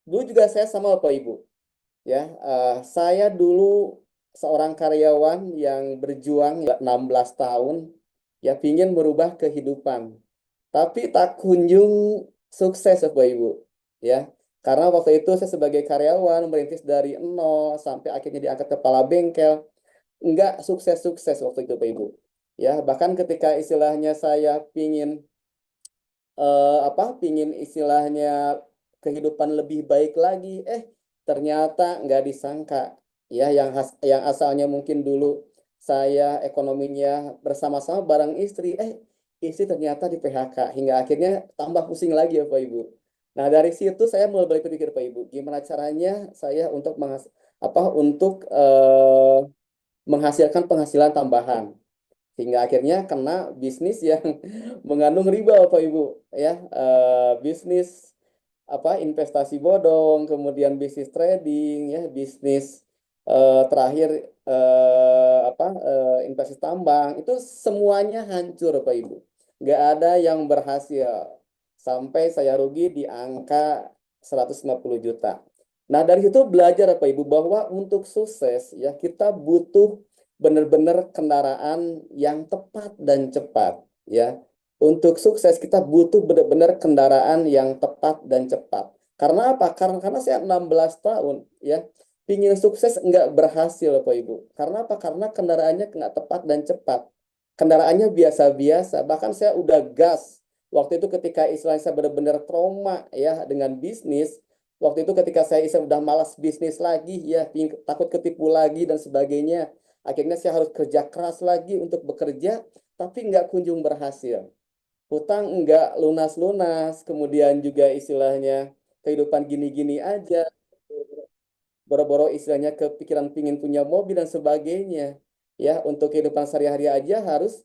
Dulu juga saya sama Bapak Ibu. Ya, saya dulu seorang karyawan yang berjuang ya, 16 tahun, ya pingin merubah kehidupan. Tapi tak kunjung sukses Bapak Ibu. Ya, karena waktu itu saya sebagai karyawan merintis dari nol sampai akhirnya diangkat kepala bengkel, nggak sukses-sukses waktu itu Bapak Ibu. Ya, bahkan ketika istilahnya saya pingin istilahnya kehidupan lebih baik lagi, ternyata nggak disangka, ya yang asalnya mungkin dulu saya ekonominya bersama-sama bareng istri, istri ternyata di PHK hingga akhirnya tambah pusing lagi ya Pak Ibu. Nah dari situ saya mulai berpikir Pak Ibu, gimana caranya saya untuk menghasilkan penghasilan tambahan hingga akhirnya kena bisnis yang mengandung riba Bapak Ibu, ya. Bisnis investasi bodong, kemudian bisnis trading, ya bisnis terakhir investasi tambang, itu semuanya hancur Bapak Ibu, nggak ada yang berhasil sampai saya rugi di angka 150 juta. Nah dari situ belajar Bapak Ibu bahwa untuk sukses ya kita butuh benar-benar kendaraan yang tepat dan cepat, ya. Untuk sukses kita butuh benar-benar kendaraan yang tepat dan cepat. Karena apa? Karena saya 16 tahun, ya, pingin sukses nggak berhasil Bapak Ibu. Karena apa? Karena kendaraannya nggak tepat dan cepat. Kendaraannya biasa-biasa. Bahkan saya udah gas. Waktu itu ketika istilahnya saya benar-benar trauma ya dengan bisnis. Waktu itu ketika saya udah malas bisnis lagi, ya, takut ketipu lagi dan sebagainya. Akhirnya saya harus kerja keras lagi untuk bekerja, tapi nggak kunjung berhasil. Hutang nggak lunas-lunas, kemudian juga istilahnya kehidupan gini-gini aja, boro-boro istilahnya kepikiran pingin punya mobil dan sebagainya. Ya, untuk kehidupan sehari-hari aja harus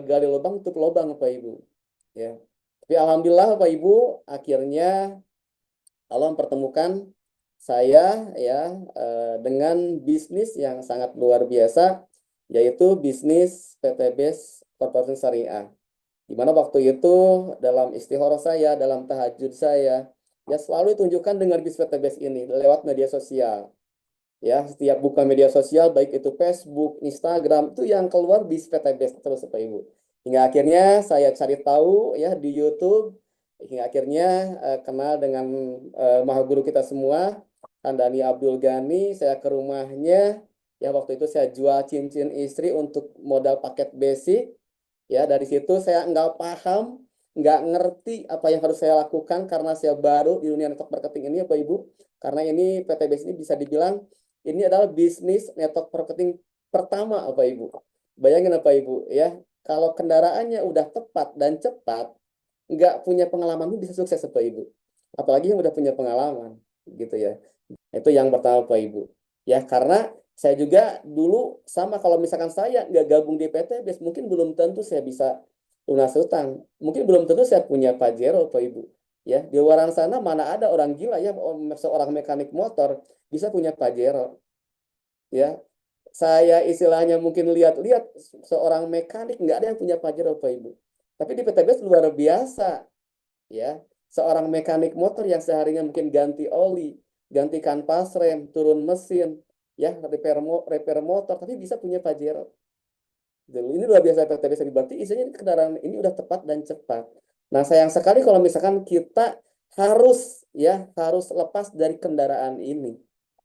gali lubang untuk lubang, Pak Ibu. Ya. Tapi alhamdulillah, Pak Ibu, akhirnya Allah mempertemukan saya ya dengan bisnis yang sangat luar biasa, yaitu bisnis PTBS Corporation Syariah. Di mana waktu itu dalam istikharah saya, dalam tahajud saya, ya selalu tunjukkan dengan bisnis PTBS ini lewat media sosial. Ya, setiap buka media sosial, baik itu Facebook, Instagram, itu yang keluar bisnis PTBS terus, Bapak Ibu. Hingga akhirnya saya cari tahu ya di YouTube, hingga akhirnya kenal dengan maha guru kita semua, Handani Abdul Ghani. Saya ke rumahnya, ya waktu itu saya jual cincin istri untuk modal paket basic. Ya, dari situ saya nggak paham, nggak ngerti apa yang harus saya lakukan karena saya baru di dunia network marketing ini, Bapak Ibu. Karena ini PTBS ini bisa dibilang ini adalah bisnis network marketing pertama, Bapak Ibu. Bayangin, Bapak Ibu, ya, kalau kendaraannya udah tepat dan cepat, nggak punya pengalaman itu bisa sukses, Bapak Ibu. Apalagi yang udah punya pengalaman, gitu ya. Itu yang pertama, Bapak Ibu. Ya, karena saya juga dulu sama, kalau misalkan saya nggak gabung di PTBS, mungkin belum tentu saya bisa lunas hutang. Mungkin belum tentu saya punya Pajero, Bapak Ibu. Ya, di luar sana mana ada orang gila ya, seorang mekanik motor bisa punya Pajero. Ya, saya istilahnya mungkin lihat-lihat seorang mekanik nggak ada yang punya Pajero, Bapak Ibu. Tapi di PTBS luar biasa, ya, seorang mekanik motor yang seharinya mungkin ganti oli, ganti kanvas rem, turun mesin, ya, repair motor, tapi bisa punya Pajero. Gitu. Ini luar biasa PTBS, berarti isinya kendaraan ini udah tepat dan cepat. Nah, sayang sekali kalau misalkan kita harus lepas dari kendaraan ini.